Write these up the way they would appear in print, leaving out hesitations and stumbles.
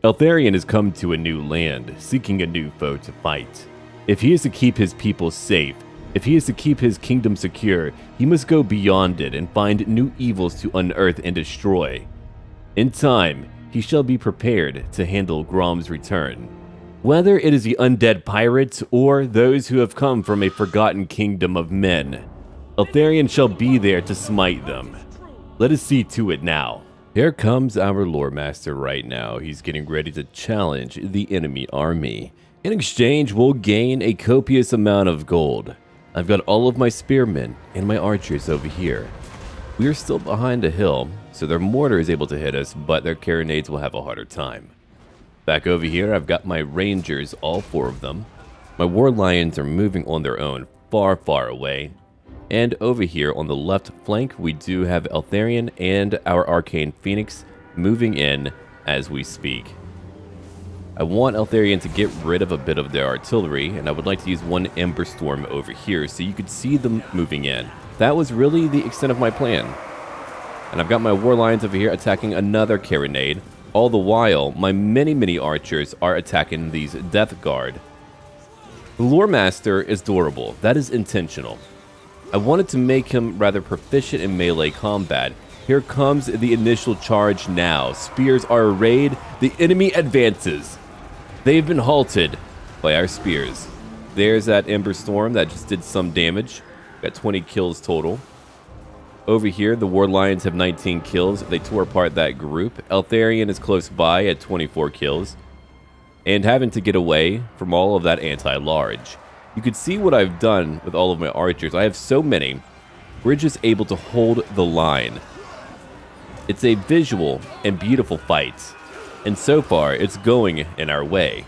Eltharion has come to a new land, seeking a new foe to fight. If he is to keep his people safe, if he is to keep his kingdom secure, he must go beyond it and find new evils to unearth and destroy. In time, he shall be prepared to handle Grom's return. Whether it is the undead pirates or those who have come from a forgotten kingdom of men, Eltharion shall be there to smite them. Let us see to it now. Here comes our lore master right now. He's getting ready to challenge the enemy army. In exchange, we'll gain a copious amount of gold. I've got all of my spearmen and my archers over here. We are still behind a hill, so their mortar is able to hit us, but their carronades will have a harder time. Back over here, I've got my rangers, all 4 of them. My war lions are moving on their own, far, far away. And over here on the left flank, we do have Eltharion and our arcane phoenix moving in as we speak. I want Eltharion to get rid of a bit of their artillery, and I would like to use one Ember Storm over here so you could see them moving in. That was really the extent of my plan. And I've got my war lions over here attacking another carronade. All the while, my many archers are attacking these Death Guard. The Lore Master is durable. That is intentional. I wanted to make him rather proficient in melee combat. Here comes the initial charge now. Spears are arrayed. The enemy advances. They've been halted by our spears. There's that Ember Storm that just did some damage. Got 20 kills total. Over here, the War Lions have 19 kills. They tore apart that group. Eltharion is close by at 24 kills. And having to get away from all of that anti-large. You can see what I've done with all of my archers. I have so many. We're just able to hold the line. It's a visual and beautiful fight. And so far, it's going in our way.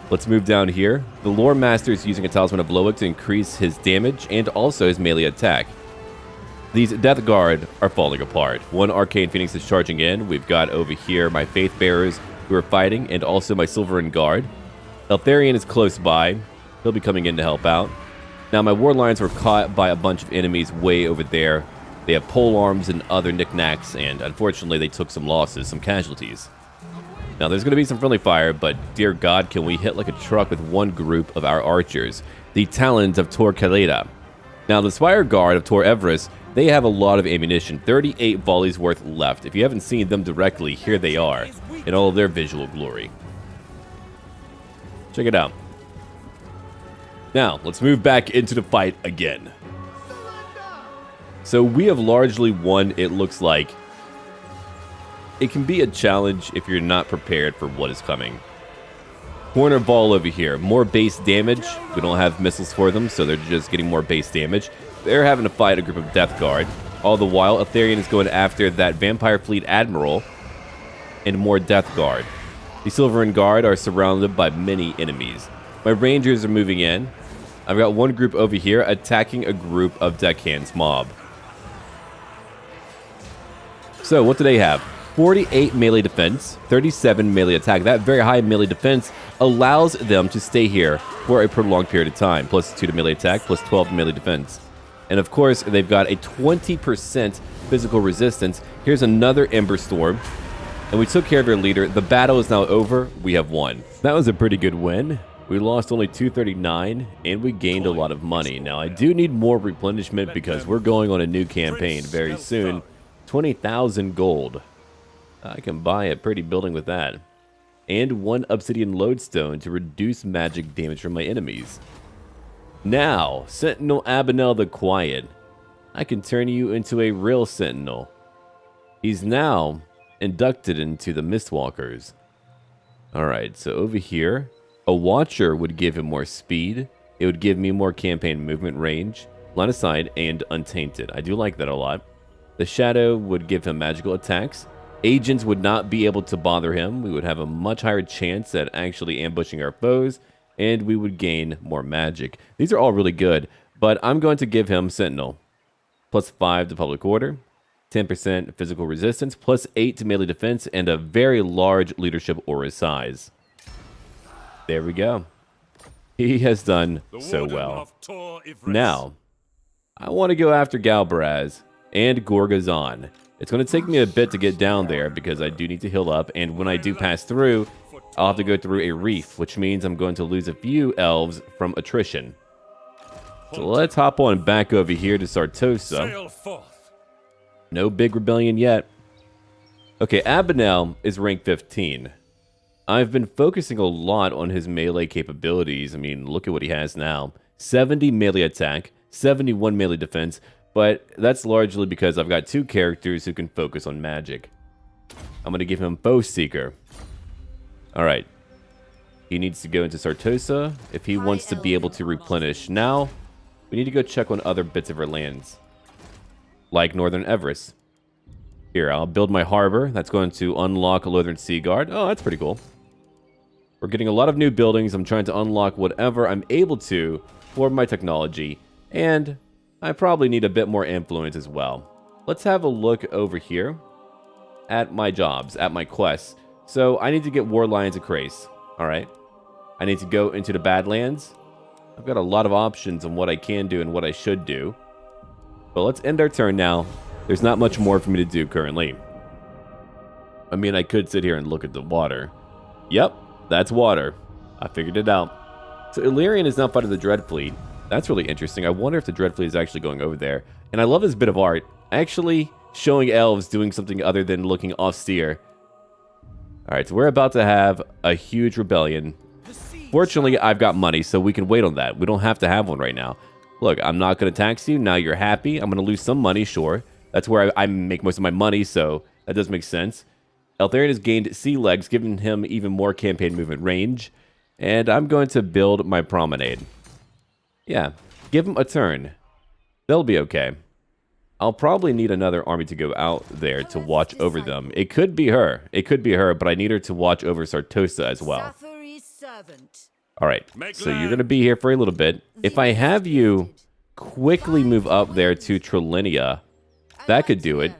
Let's move down here. The Lore Master is using a Talisman of Loic to increase his damage and also his melee attack. These Death Guard are falling apart. One Arcane Phoenix is charging in. We've got over here my Faith Bearers who are fighting, and also my Silverin Guard. Eltharion is close by. He'll be coming in to help out. Now, my War Lions were caught by a bunch of enemies way over there. They have pole arms and other knickknacks, and unfortunately, they took some losses, some casualties. Now, there's going to be some friendly fire, but dear God, can we hit like a truck with one group of our archers, the Talons of Tor Kaleda. Now, the Spire Guard of Tor Yvresse, they have a lot of ammunition, 38 volleys worth left. If you haven't seen them directly, here they are, in all of their visual glory. Check it out. Now, let's move back into the fight again. So we have largely won, it looks like. It can be a challenge if you're not prepared for what is coming. Corner ball over here, more base damage. We don't have missiles for them, so they're just getting more base damage. They're having to fight a group of Death Guard. All the while, Eltharion is going after that Vampire Fleet Admiral and more Death Guard. The Silverin Guard are surrounded by many enemies. My Rangers are moving in. I've got one group over here attacking a group of Deckhands mob. So, what do they have? 48 melee defense, 37 melee attack. That very high melee defense allows them to stay here for a prolonged period of time. Plus 2 to melee attack, plus 12 to melee defense. And of course, they've got a 20% physical resistance. Here's another Ember Storm. And we took care of their leader. The battle is now over. We have won. That was a pretty good win. We lost only 239, and we gained a lot of money. Now, I do need more replenishment because we're going on a new campaign very soon. 20,000 gold. I can buy a pretty building with that. And 1 obsidian lodestone to reduce magic damage from my enemies. Now, Sentinel Abinel the Quiet. I can turn you into a real Sentinel. He's now inducted into the Mistwalkers. Alright, so over here, a Watcher would give him more speed. It would give me more campaign movement range, line of sight, and untainted. I do like that a lot. The Shadow would give him magical attacks. Agents would not be able to bother him. We would have a much higher chance at actually ambushing our foes, and we would gain more magic. These are all really good, but I'm going to give him Sentinel. Plus 5 to public order, 10% physical resistance, plus 8 to melee defense, and a very large leadership aura size. There we go. He has done so well. Now, I want to go after Galbaraz and Gorgazon. It's going to take me a bit to get down there because I do need to heal up, and when I do pass through, I'll have to go through a reef, which means I'm going to lose a few elves from attrition. So let's hop on back over here to Sartosa. No big rebellion yet. Okay, Abinel is rank 15. I've been focusing a lot on his melee capabilities. I mean, look at what he has now. 70 melee attack, 71 melee defense, but that's largely because I've got 2 characters who can focus on magic. I'm going to give him Bow Seeker. Alright. He needs to go into Sartosa if he wants to be able to replenish. Now, we need to go check on other bits of our lands, like Northern Yvresse. Here, I'll build my harbor. That's going to unlock a Lothern Sea Guard. Oh, that's pretty cool. We're getting a lot of new buildings. I'm trying to unlock whatever I'm able to for my technology. And I probably need a bit more influence as well. Let's have a look over here at my jobs, at my quests. So I need to get War Lions of Yvresse. Alright. I need to go into the Badlands. I've got a lot of options on what I can do and what I should do. But let's end our turn now. There's not much more for me to do currently. I mean, I could sit here and look at the water. Yep. That's water. I figured it out. So Eltharion is now fighting the Dread Fleet. That's really interesting. I wonder if the Dread Fleet is actually going over there. And I love this bit of art. Actually showing elves doing something other than looking austere. Alright, so we're about to have a huge rebellion. Fortunately, I've got money, so we can wait on that. We don't have to have one right now. Look, I'm not going to tax you. Now you're happy. I'm going to lose some money, sure. That's where I make most of my money, so that does make sense. Eltharion has gained sea legs, giving him even more campaign movement range. And I'm going to build my promenade. Yeah, give him a turn. They'll be okay. I'll probably need another army to go out there to watch over them. It could be her. It could be her, but I need her to watch over Sartosa as well. Alright, so you're going to be here for a little bit. If I have you quickly move up there to Trilinia, that could do it.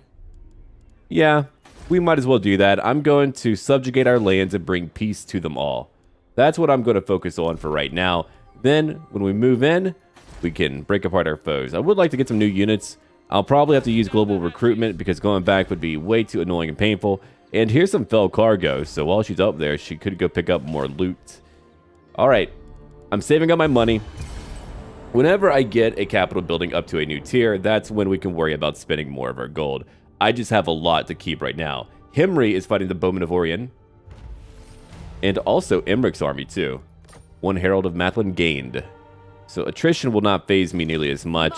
Yeah. We might as well do that. I'm going to subjugate our lands and bring peace to them all. That's what I'm going to focus on for right now. Then, when we move in, we can break apart our foes. I would like to get some new units. I'll probably have to use global recruitment because going back would be way too annoying and painful. And here's some fell cargo, so while she's up there, she could go pick up more loot. Alright, I'm saving up my money. Whenever I get a capital building up to a new tier, that's when we can worry about spending more of our gold. I just have a lot to keep right now. Himri is fighting the Bowmen of Orion. And also Emrich's army too. 1 Herald of Mathlin gained. So attrition will not phase me nearly as much.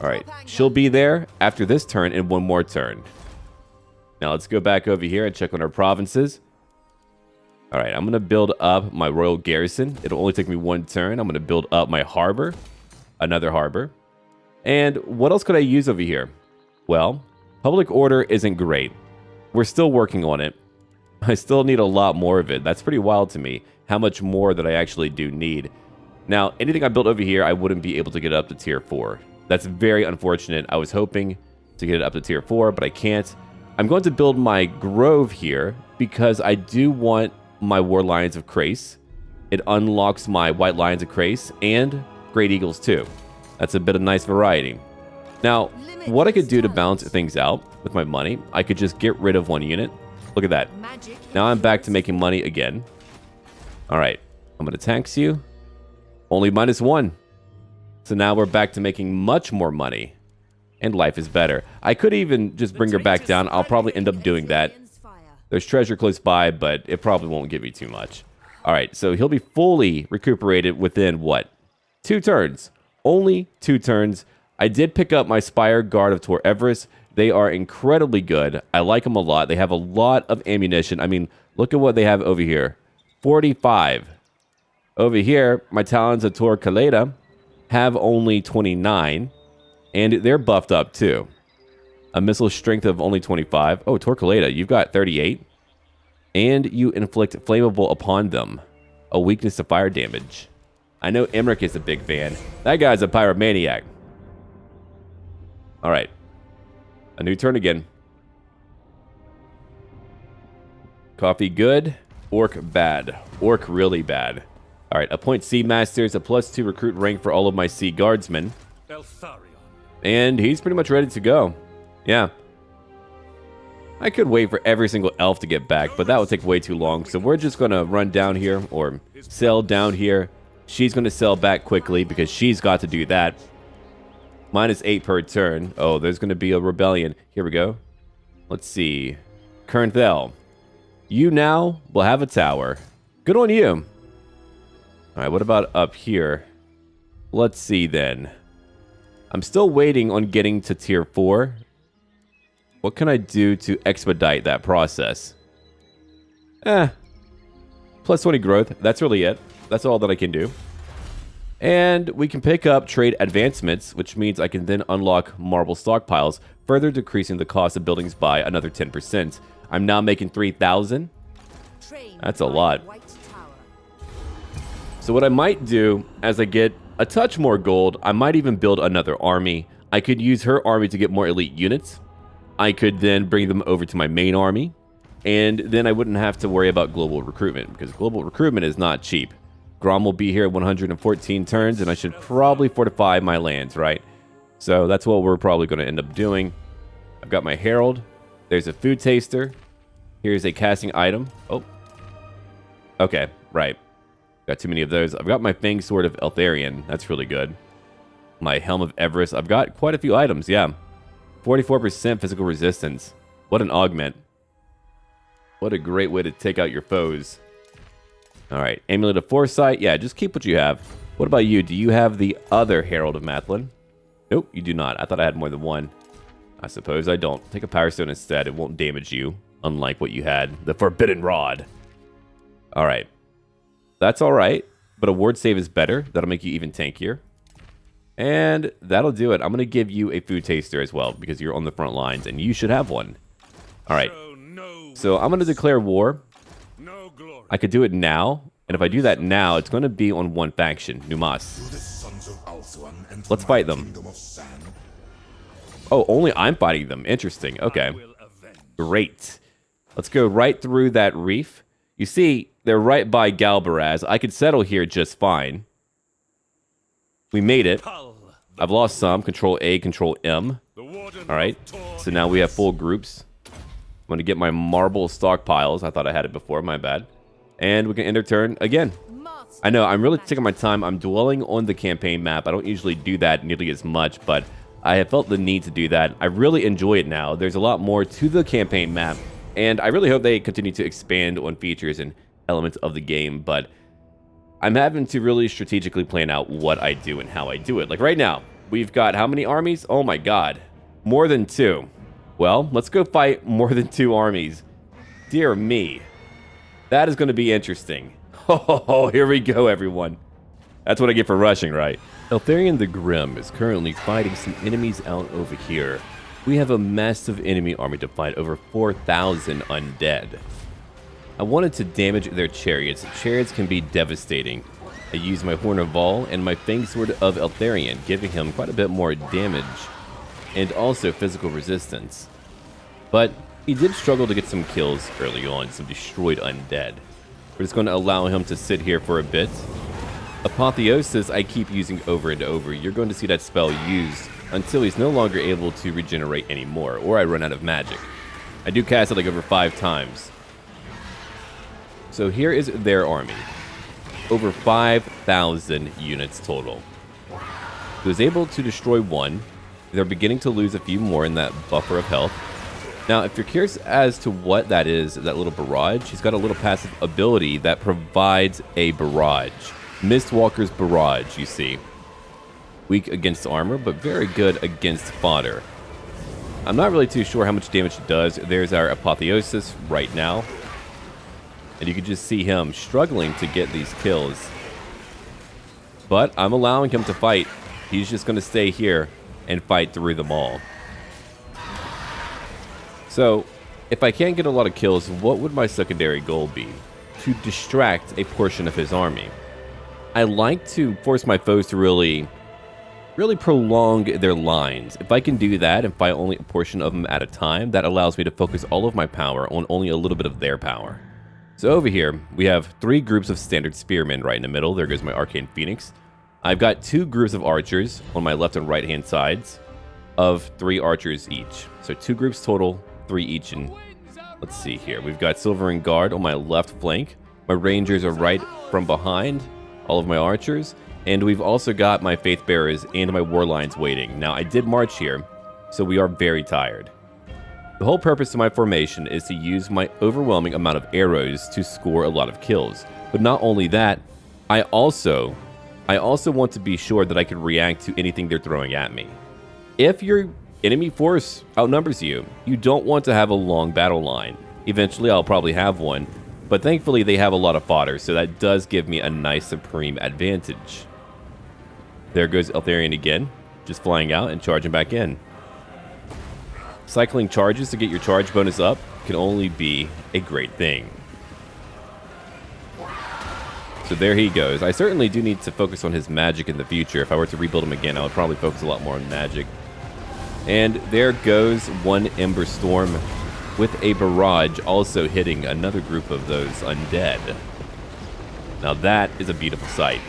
Alright, she'll be there after this turn and 1 more turn. Now let's go back over here and check on our provinces. Alright, I'm going to build up my royal garrison. It'll only take me 1 turn. I'm going to build up my harbor. Another harbor. And what else could I use over here? Well, public order isn't great. We're still working on it. I still need a lot more of it. That's pretty wild to me, how much more that I actually do need. Now, anything I built over here, I wouldn't be able to get up to tier 4. That's very unfortunate. I was hoping to get it up to tier 4, but I can't. I'm going to build my grove here because I do want my War Lions of Yvresse. It unlocks my White Lions of Yvresse and Great Eagles too. That's a bit of nice variety. Now, what I could do to balance things out with my money, I could just get rid of 1 unit. Look at that. Now I'm back to making money again. Alright, I'm going to tax you. Only -1. So now we're back to making much more money. And life is better. I could even just bring her back down. I'll probably end up doing that. There's treasure close by, but it probably won't give me too much. Alright, so he'll be fully recuperated within, what? 2 turns. Only 2 turns. I did pick up my Spire Guard of Tor Everest. They are incredibly good. I like them a lot. They have a lot of ammunition. I mean, look at what they have over here. 45. Over here, my Talons of Tor Kaleda have only 29. And they're buffed up too. A missile strength of only 25. Oh, Tor Kaleda, you've got 38. And you inflict flammable upon them. A weakness to fire damage. I know Emmerich is a big fan. That guy's a pyromaniac. Alright. A new turn again. Coffee good. Orc bad. Orc really bad. Alright, appoint Sea Masters, a +2 recruit rank for all of my Sea Guardsmen. Eltharion. And he's pretty much ready to go. Yeah. I could wait for every single elf to get back, but that would take way too long. So we're just going to run down here, or sell down here. She's going to sell back quickly because she's got to do that. -8 per turn. Oh, there's going to be a rebellion. Here we go. Let's see. Kernthel. You now will have a tower. Good on you. Alright, what about up here? Let's see then. I'm still waiting on getting to tier 4. What can I do to expedite that process? Plus 20 growth. That's really it. That's all that I can do. And we can pick up trade advancements, which means I can then unlock marble stockpiles, further decreasing the cost of buildings by another 10%. I'm now making 3,000. That's a lot. So what I might do, as I get a touch more gold, I might even build another army. I could use her army to get more elite units. I could then bring them over to my main army. And then I wouldn't have to worry about global recruitment, because global recruitment is not cheap. Grom will be here at 114 turns, and I should probably fortify my lands, right? So that's what we're probably going to end up doing. I've got my Herald. There's a food taster. Here's a casting item. Oh. Okay, right. Got too many of those. I've got my Fang Sword of Eltharion. That's really good. My Helm of Yvresse. I've got quite a few items, yeah. 44% physical resistance. What an augment. What a great way to take out your foes. Alright, Amulet of Foresight. Yeah, just keep what you have. What about you? Do you have the other Herald of Mathlin? Nope, you do not. I thought I had more than one. I suppose I don't. Take a Power Stone instead. It won't damage you, unlike what you had. The Forbidden Rod. Alright. That's alright, but a ward save is better. That'll make you even tankier. And that'll do it. I'm going to give you a food taster as well, because you're on the front lines, and you should have one. Alright. So I'm going to declare war. I could do it now, and if I do that now, it's going to be on one faction, Numas. Let's fight them. Oh, only I'm fighting them. Interesting. Okay. Great. Let's go right through that reef. You see, they're right by Galbaraz. I could settle here just fine. We made it. I've lost some. Control A, Control M. Alright. So now we have full groups. I'm going to get my marble stockpiles. I thought I had it before. My bad. And we can end our turn again. I know, I'm really taking my time. I'm dwelling on the campaign map. I don't usually do that nearly as much, but I have felt the need to do that. I really enjoy it now. There's a lot more to the campaign map, and I really hope they continue to expand on features and elements of the game, but I'm having to really strategically plan out what I do and how I do it. Like right now, we've got how many armies? Oh my god. More than 2. Well, let's go fight more than 2 armies. Dear me. That is going to be interesting. Oh, here we go, everyone. That's what I get for rushing, right? Eltharion the Grim is currently fighting some enemies out over here. We have a massive enemy army to fight, over 4,000 undead. I wanted to damage their chariots. Chariots can be devastating. I used my Horn of Vol and my Fang Sword of Eltharion, giving him quite a bit more damage and also physical resistance. But he did struggle to get some kills early on, some destroyed undead. We're just going to allow him to sit here for a bit. Apotheosis I keep using over and over. You're going to see that spell used until he's no longer able to regenerate anymore, or I run out of magic. I do cast it like over 5 times. So here is their army. Over 5,000 units total. He was able to destroy 1. They're beginning to lose a few more in that buffer of health. Now, if you're curious as to what that is, that little barrage, he's got a little passive ability that provides a barrage. Mistwalker's Barrage, you see. Weak against armor, but very good against fodder. I'm not really too sure how much damage it does. There's our Apotheosis right now. And you can just see him struggling to get these kills. But I'm allowing him to fight. He's just going to stay here and fight through them all. So, if I can't get a lot of kills, what would my secondary goal be? To distract a portion of his army. I like to force my foes to really prolong their lines. If I can do that and fight only a portion of them at a time, that allows me to focus all of my power on only a little bit of their power. So over here, we have 3 groups of standard spearmen right in the middle. There goes my Arcane Phoenix. I've got 2 groups of archers on my left and right hand sides. of 3 archers each. So 2 groups total, 3 each. And let's see here. We've got silverin guard on my left flank. My rangers are right from behind, all of my archers. And we've also got my faith bearers and my war lines waiting. Now, I did march here, so we are very tired. The whole purpose of my formation is to use my overwhelming amount of arrows to score a lot of kills. But not only that, I also want to be sure that I can react to anything they're throwing at me. If your enemy force outnumbers you, you don't want to have a long battle line. Eventually, I'll probably have one, but thankfully they have a lot of fodder, so that does give me a nice supreme advantage. There goes Eltharion again, just flying out and charging back in. Cycling charges to get your charge bonus up can only be a great thing. So there he goes. I certainly do need to focus on his magic in the future. If I were to rebuild him again, I would probably focus a lot more on magic. And there goes one Ember Storm with a barrage also hitting another group of those undead. Now that is a beautiful sight.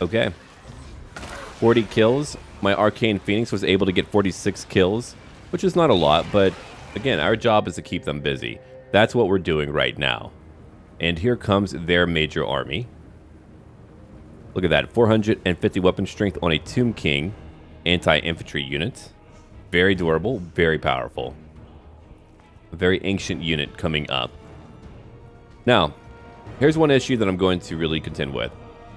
Okay. 40 kills. My Arcane Phoenix was able to get 46 kills, which is not a lot, but again, our job is to keep them busy. That's what we're doing right now. And here comes their major army. Look at that, 450 weapon strength on a Tomb King anti-infantry unit. Very durable, very powerful. A very ancient unit coming up. Now, here's one issue that I'm going to really contend with.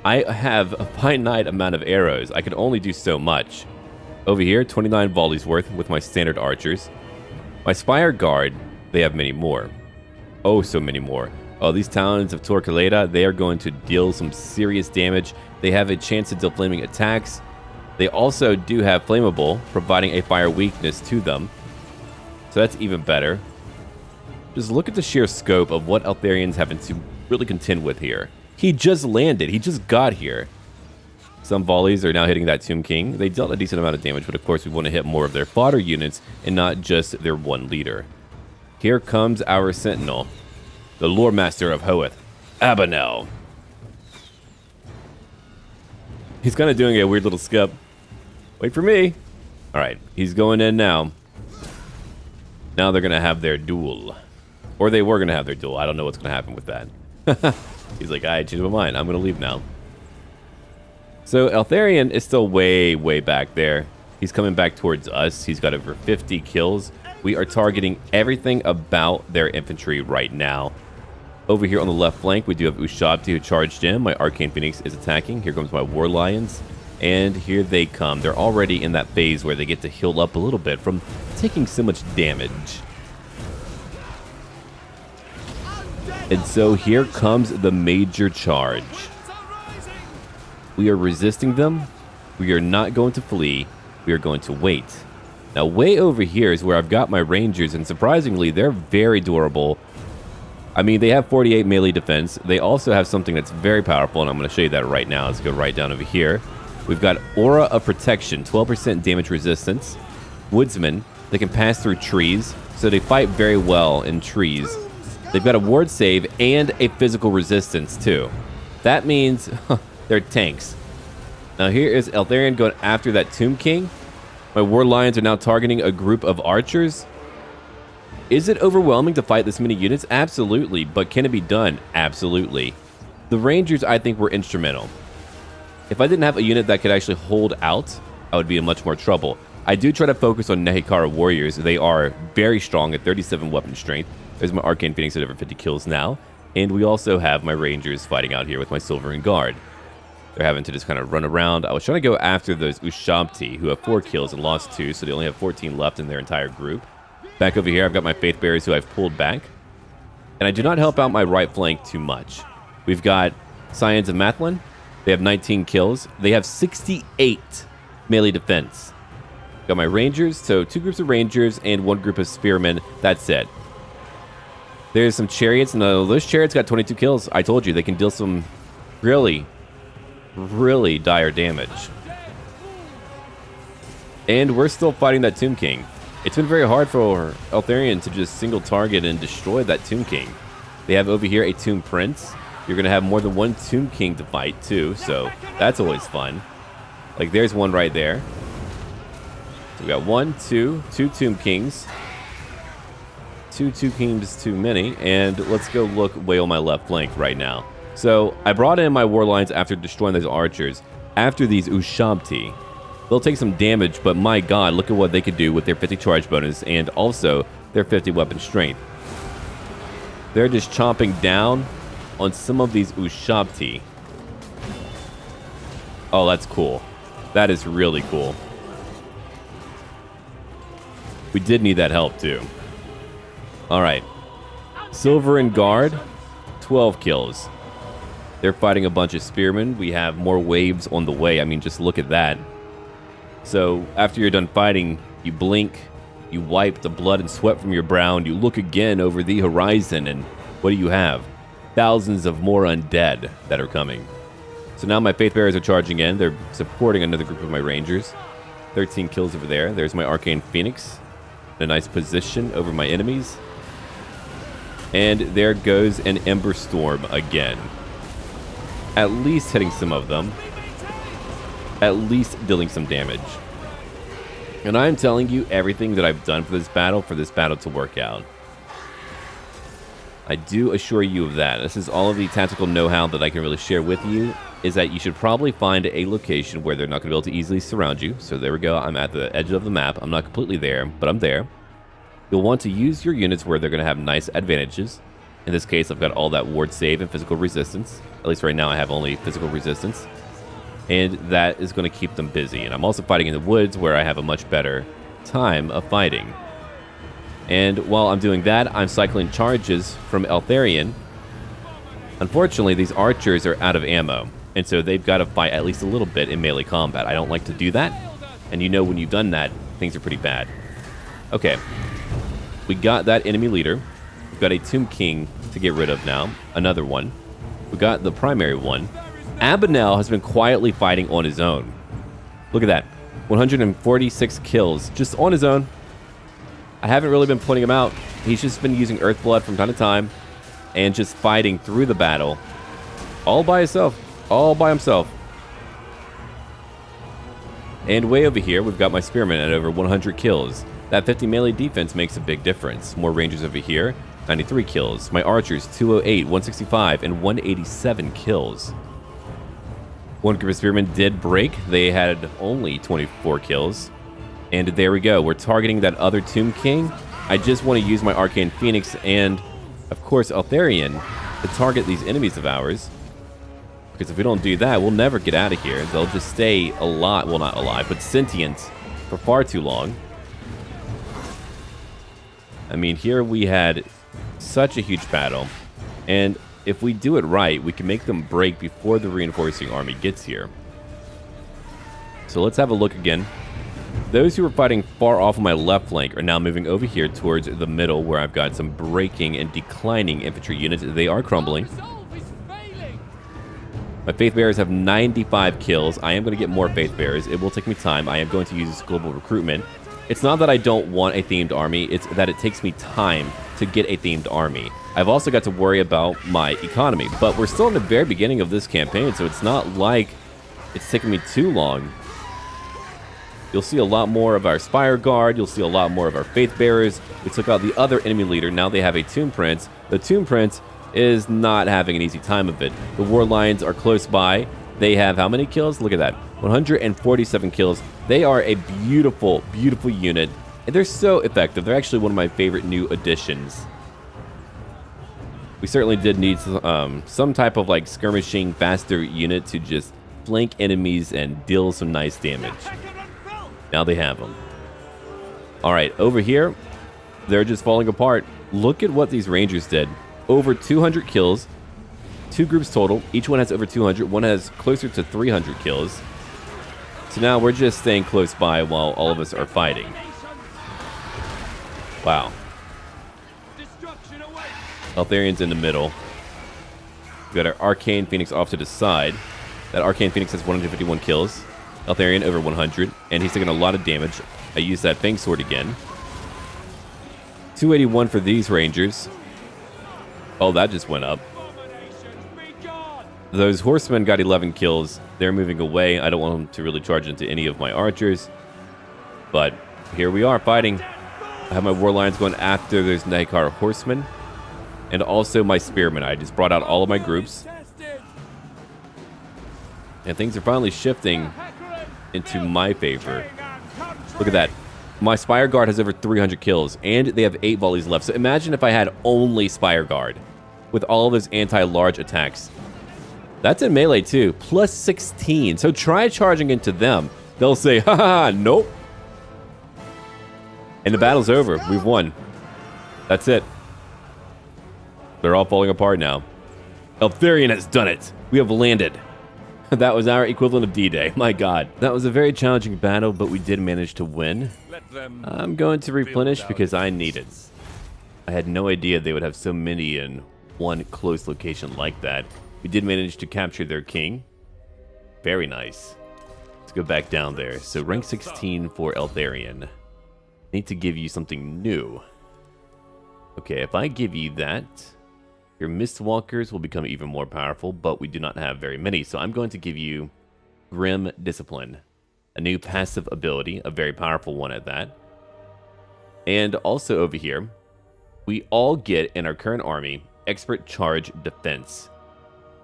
I have a finite amount of arrows. I can only do so much. Over here, 29 volleys worth with my standard archers. My Spire Guard, they have many more. Oh, so many more. Oh, these Talons of Torquelada, they are going to deal some serious damage. They have a chance to deal flaming attacks. They also do have Flammable, providing a fire weakness to them. So that's even better. Just look at the sheer scope of what Eltharion's having to really contend with here. He just landed. He just got here. Some volleys are now hitting that Tomb King. They dealt a decent amount of damage, but of course we want to hit more of their fodder units and not just their one leader. Here comes our Sentinel, the Lore Master of Hoeth, Abanel. He's kind of doing a weird little skip. Wait for me. All right, he's going in now. Now they're going to have their duel. Or they were going to have their duel. I don't know what's going to happen with that. He's like, I changed my mind. I'm going to leave now. So Eltharion is still way, way back there. He's coming back towards us. He's got over 50 kills. We are targeting everything about their infantry right now. Over here on the left flank, we do have Ushabti who charged in. My Arcane Phoenix is attacking. Here comes my War Lions. And here they come. They're already in that phase where they get to heal up a little bit from taking so much damage. And so here comes the major charge. We are resisting them. We are not going to flee. We are going to wait. Now, way over here is where I've got my Rangers, and surprisingly, they're very durable. I mean, they have 48 melee defense. They also have something that's very powerful, and I'm going to show you that right now. Let's go right down over here. We've got Aura of Protection, 12% damage resistance. Woodsmen, they can pass through trees, so they fight very well in trees. They've got a ward save and a physical resistance, too. That means they're tanks. Now, here is Eltharion going after that Tomb King. My War Lions are now targeting a group of archers. Is it overwhelming to fight this many units? Absolutely. But can it be done? Absolutely. The Rangers, I think, were instrumental. If I didn't have a unit that could actually hold out, I would be in much more trouble. I do try to focus on Nehikara warriors. They are very strong at 37 weapon strength. There's my Arcane Phoenix at over 50 kills now. And we also have my Rangers fighting out here with my Silverin Guard. They're having to just kind of run around. I was trying to go after those Ushabti, who have 4 kills and lost 2, so they only have 14 left in their entire group. Back over here, I've got my Faith Bearers, who I've pulled back. And I do not help out my right flank too much. We've got Scions of Mathlin. They have 19 kills. They have 68 melee defense. Got my Rangers, so 2 groups of Rangers and 1 group of Spearmen. That's it. There's some Chariots. No, those Chariots got 22 kills. I told you, they can deal some really dire damage. And we're still fighting that Tomb King. It's been very hard for Eltharion to just single target and destroy that Tomb King. They have over here a Tomb Prince. You're going to have more than 1 Tomb King to fight too, so that's always fun. Like, there's one right there. So we got two Tomb Kings. Two Tomb Kings too many. And let's go look way on my left flank right now. So I brought in my Warlines after destroying those archers. After these Ushabti, they'll take some damage, but my god, look at what they could do with their 50 charge bonus and also their 50 weapon strength. They're just chomping down on some of these Ushabti. Oh, that's cool. That is really cool. We did need that help, too. Alright. Silverin Guard, 12 kills. They're fighting a bunch of spearmen. We have more waves on the way. I mean, just look at that. So, after you're done fighting, you blink, you wipe the blood and sweat from your brow, and you look again over the horizon, and what do you have? Thousands of more undead that are coming. So now my Faith Bearers are charging in. They're supporting another group of my Rangers. 13 kills over there. There's my Arcane Phoenix. In a nice position over my enemies. And there goes an Ember Storm again. At least hitting some of them. At least dealing some damage. And I'm telling you everything that I've done for this battle to work out. I do assure you of that. This is all of the tactical know-how that I can really share with you, is that you should probably find a location where they're not going to be able to easily surround you. So there we go. I'm at the edge of the map. I'm not completely there, but I'm there. You'll want to use your units where they're going to have nice advantages. In this case, I've got all that ward save and physical resistance. At least right now I have only physical resistance. And that is going to keep them busy. And I'm also fighting in the woods where I have a much better time of fighting. And while I'm doing that, I'm cycling charges from Eltharion. Unfortunately, these archers are out of ammo. And so they've got to fight at least a little bit in melee combat. I don't like to do that. And you know when you've done that, things are pretty bad. Okay. We got that enemy leader. We've got a Tomb King to get rid of now. Another one. We got the primary one. Abinel has been quietly fighting on his own. Look at that. 146 kills just on his own. I haven't really been pointing him out. He's just been using Earthblood from time to time and just fighting through the battle all by himself. All by himself. And way over here, we've got my Spearman at over 100 kills. That 50 melee defense makes a big difference. More Rangers over here, 93 kills. My Archers, 208, 165, and 187 kills. One group of Spearmen did break. They had only 24 kills. And there we go. We're targeting that other Tomb King. I just want to use my Arcane Phoenix and, of course, Eltharion to target these enemies of ours. Because if we don't do that, we'll never get out of here. They'll just stay alive. Well, not alive, but sentient for far too long. I mean, here we had such a huge battle. And if we do it right, we can make them break before the reinforcing army gets here. So let's have a look again. Those who were fighting far off on my left flank are now moving over here towards the middle where I've got some breaking and declining infantry units. They are crumbling. My Faith Bearers have 95 kills. I am going to get more Faith Bearers. It will take me time. I am going to use global recruitment. It's not that I don't want a themed army. It's that it takes me time to get a themed army. I've also got to worry about my economy. But we're still in the very beginning of this campaign, so it's not like it's taking me too long. You'll see a lot more of our Spire Guard. You'll see a lot more of our Faith Bearers. We took out the other enemy leader. Now they have a Tomb Prince. The Tomb Prince is not having an easy time of it. The War Lions are close by. They have how many kills? Look at that. 147 kills. They are a beautiful, beautiful unit. And they're so effective. They're actually one of my favorite new additions. We certainly did need some type of like skirmishing, faster unit to just flank enemies and deal some nice damage. Now they have them. Alright, over here, they're just falling apart. Look at what these Rangers did. Over 200 kills. 2 groups total. Each one has over 200. One has closer to 300 kills. So now we're just staying close by while all of us are fighting. Wow. Eltharion's in the middle. We've got our Arcane Phoenix off to the side. That Arcane Phoenix has 151 kills. Eltharion over 100, and he's taking a lot of damage. I use that Fang Sword again. 281 for these Rangers. Oh, that just went up. Those Horsemen got 11 kills. They're moving away. I don't want them to really charge into any of my Archers. But Here we are fighting. I have my warlines going after those Nightcar horsemen. And also my spearmen. I just brought out all of my groups. And things are finally shifting into my favor. Look at that. My Spire Guard has over 300 kills, and they have 8 volleys left. So imagine if I had only Spire Guard with all of those anti-large attacks. That's in melee too, plus 16. So try charging into them. They'll say, ha ha, nope. And the battle's over. We've won. That's it. They're all falling apart now. Eltharion has done it. We have landed. That was our equivalent of D-Day. My God. That was a very challenging battle, but we did manage to win. I'm going to replenish because I need it. I had no idea they would have so many in one close location like that. We did manage to capture their king. Very nice. Let's go back down there. So rank 16 for Eltharion. Need to give you something new. Okay, if I give you that, your Mistwalkers will become even more powerful, but we do not have very many. So I'm going to give you Grim Discipline, a new passive ability, a very powerful one at that. And also over here, we all get in our current army Expert Charge Defense.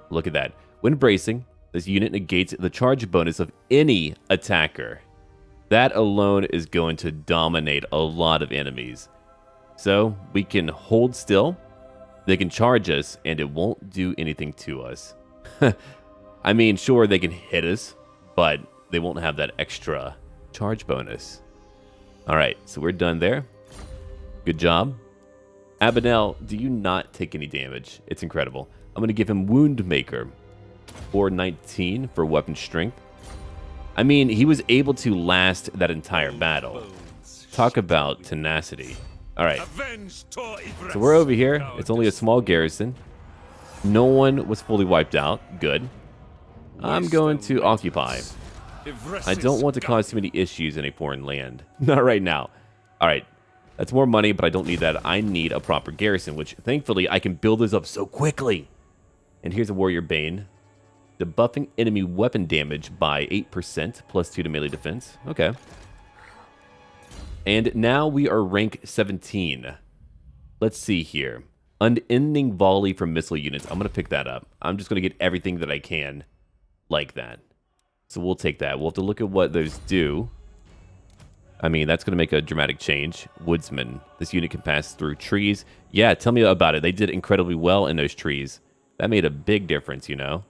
Look at that. When bracing, this unit negates the charge bonus of any attacker. That alone is going to dominate a lot of enemies. So we can hold still. They can charge us, and it won't do anything to us. I mean, sure, they can hit us, but they won't have that extra charge bonus. All right, so we're done there. Good job. Abinell, do you not take any damage? It's incredible. I'm going to give him Wound Maker, 419 for weapon strength. I mean, he was able to last that entire battle. Talk about tenacity. All right, so we're over here. It's only a small garrison. No one was fully wiped out. Good. I'm going to occupy. I don't want to cause too many issues in a foreign land. Not right now. All right, that's more money, but I don't need that. I need a proper garrison, which thankfully I can build this up so quickly. And here's a Warrior Bane. Debuffing enemy weapon damage by 8%, plus 2 to melee defense. Okay. And now we are rank 17. Let's see here. Unending volley from missile units. I'm going to pick that up. I'm just going to get everything that I can like that. So we'll take that. We'll have to look at what those do. I mean, that's going to make a dramatic change. Woodsman. This unit can pass through trees. Yeah, tell me about it. They did incredibly well in those trees. That made a big difference, you know.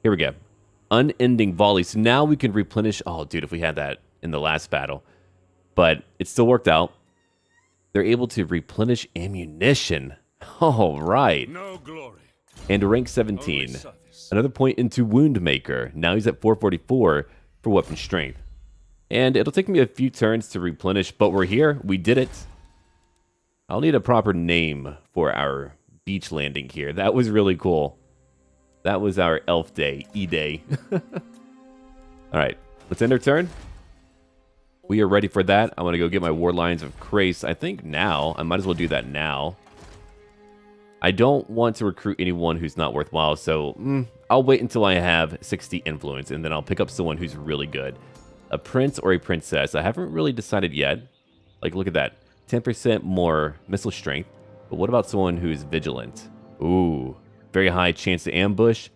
Here we go. Unending volley. So now we can replenish. Oh, dude, if we had that in the last battle. But it still worked out. They're able to replenish ammunition. All right. No glory. And rank 17. Another point into Wound Maker. Now he's at 444 for weapon strength. And it'll take me a few turns to replenish, but we're here. We did it. I'll need a proper name for our beach landing here. That was really cool. That was our elf day, E-Day. All right, let's end our turn. We are ready for that. I want to go get my War Lions of Crace. I think now. I might as well do that now. I don't want to recruit anyone who's not worthwhile, so I'll wait until I have 60 influence, and then I'll pick up someone who's really good. A prince or a princess. I haven't really decided yet. Like, look at that. 10% more missile strength. But what about someone who's vigilant? Ooh, very high chance to ambush.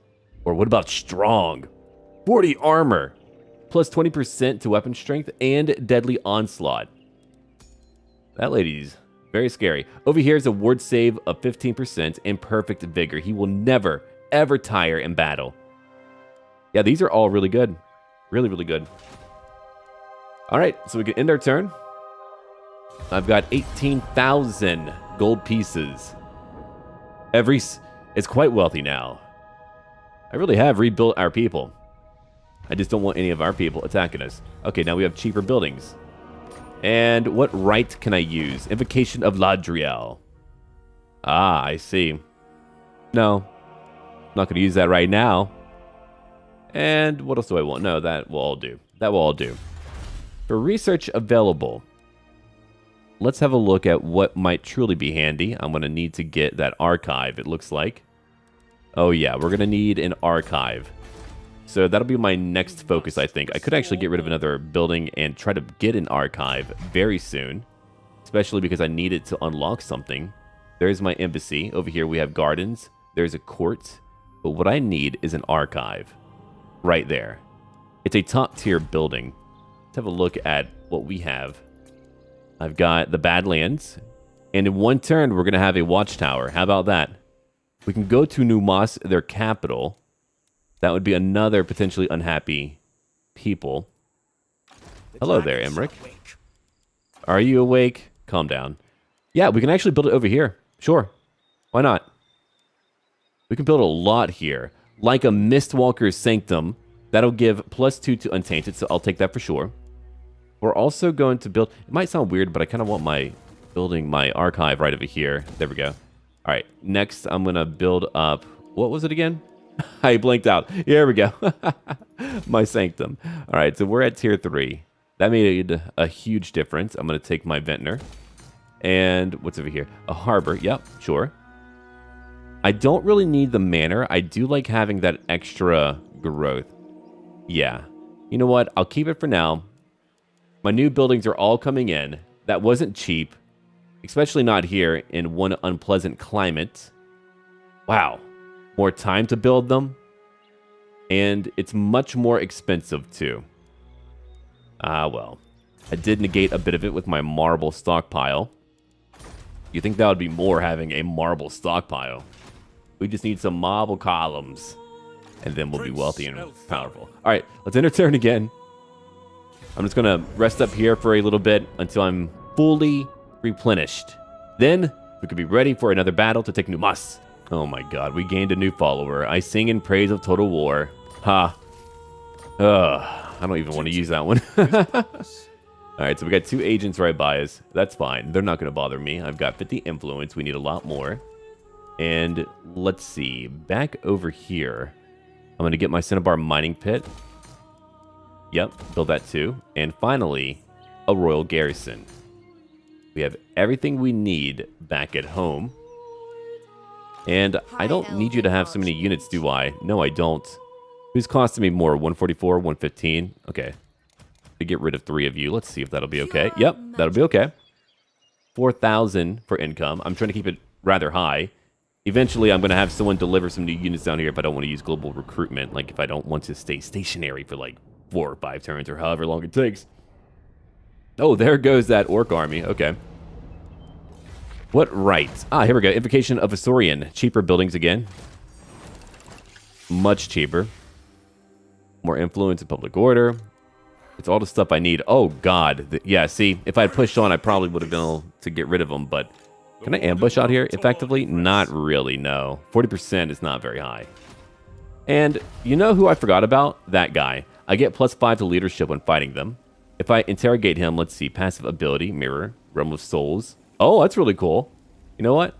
Or what about strong? 40 armor. Plus 20% to weapon strength and deadly onslaught. That lady's very scary. Over here is a ward save of 15% and perfect vigor. He will never, ever tire in battle. Yeah, these are all really good. Really, really good. All right, so we can end our turn. I've got 18,000 gold pieces. It's quite wealthy now. I really have rebuilt our people. I just don't want any of our people attacking us. Okay, now we have cheaper buildings. And what right can I use? Invocation of Ladriel. Ah, I see. No, I'm not going to use that right now. And what else do I want? No, that will all do. That will all do. For research available, let's have a look at what might truly be handy. I'm going to need to get that archive, it looks like. Oh yeah, we're going to need an archive. So that'll be my next focus, I think. I could actually get rid of another building and try to get an archive very soon, especially because I need it to unlock something. There's my embassy. Over here we have gardens. There's a court. But what I need is an archive right there. It's a top-tier building. Let's have a look at what we have. I've got the Badlands, and in one turn, we're going to have a watchtower. How about that? We can go to Numas, their capital. That would be another potentially unhappy people. Hello there, Emmerich. Are you awake? Calm down. Yeah, we can actually build it over here. Sure. Why not? We can build a lot here. Like a Mistwalker's Sanctum. That'll give +2 to Untainted, so I'll take that for sure. We're also going to build... It might sound weird, but I kind of want my building my archive right over here. There we go. All right, next I'm going to build up... What was it again? I blanked out. Here we go. My Sanctum. All right, so we're at tier 3. That made a huge difference. I'm going to take my Ventnor. And what's over here? A harbor. Yep, sure. I don't really need the manor. I do like having that extra growth. Yeah. You know what? I'll keep it for now. My new buildings are all coming in. That wasn't cheap. Especially not here in one unpleasant climate. Wow. More time to build them. And it's much more expensive too. Ah, well. I did negate a bit of it with my marble stockpile. You think that would be more having a marble stockpile? We just need some marble columns. And then we'll be wealthy and powerful. Alright, let's enter turn again. I'm just going to rest up here for a little bit until I'm fully replenished. Then, we could be ready for another battle to take Numas. Oh my god, we gained a new follower. I sing in praise of Total War. Ha. I don't even want to use that one. Alright, so we got 2 agents right by us. That's fine. They're not going to bother me. I've got 50 influence. We need a lot more. And let's see. Back over here, I'm going to get my Cinnabar mining pit. Yep, build that too. And finally, a royal garrison. We have everything we need back at home. And I don't need you to have so many units, do I? No, I don't. Who's costing me more? 144, 115? Okay. To get rid of 3 of you. Let's see if that'll be okay. Yep, that'll be okay. 4,000 for income. I'm trying to keep it rather high. Eventually, I'm going to have someone deliver some new units down here if I don't want to use global recruitment. Like, if I don't want to stay stationary for, like, 4 or 5 turns or however long it takes. Oh, there goes that orc army. Okay. What right? Ah, here we go. Invocation of Eltharion. Cheaper buildings again. Much cheaper. More influence and public order. It's all the stuff I need. Oh, God. Yeah, see, if I had pushed on, I probably would have been able to get rid of them, but... Can I ambush out here effectively? Not really, no. 40% is not very high. And you know who I forgot about? That guy. I get +5 to leadership when fighting them. If I interrogate him, let's see. Passive ability, mirror, realm of souls. Oh, that's really cool. You know what?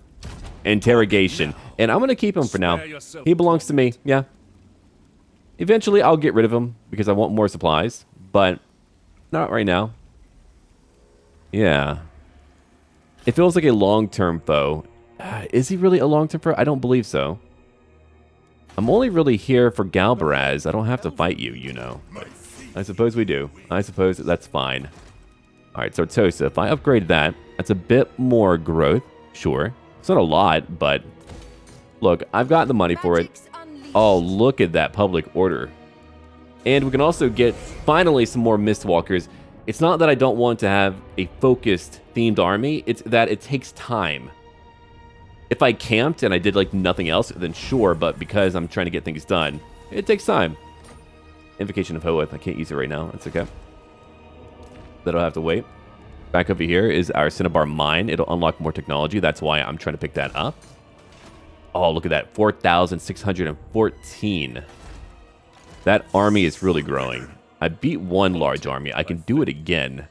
Interrogation. And I'm going to keep him for now. He belongs to me, yeah. Eventually, I'll get rid of him because I want more supplies. But not right now. Yeah. It feels like a long-term foe. Is he really a long-term foe? I don't believe so. I'm only really here for Galbaraz. I don't have to fight you, you know. I suppose we do. I suppose that's fine. Alright, so Tosa, if I upgrade that, that's a bit more growth. Sure. It's not a lot, but... Look, I've got the money for it. Oh, look at that public order. And we can also get, finally, some more Mistwalkers. It's not that I don't want to have a focused, themed army. It's that it takes time. If I camped and I did, like, nothing else, then sure, but because I'm trying to get things done, it takes time. Invocation of Hoeth. I can't use it right now. That's okay. That'll have to wait. Back over here is our Cinnabar Mine. It'll unlock more technology. That's why I'm trying to pick that up. Oh, look at that. 4,614. That army is really growing. I beat one large army. I can do it again.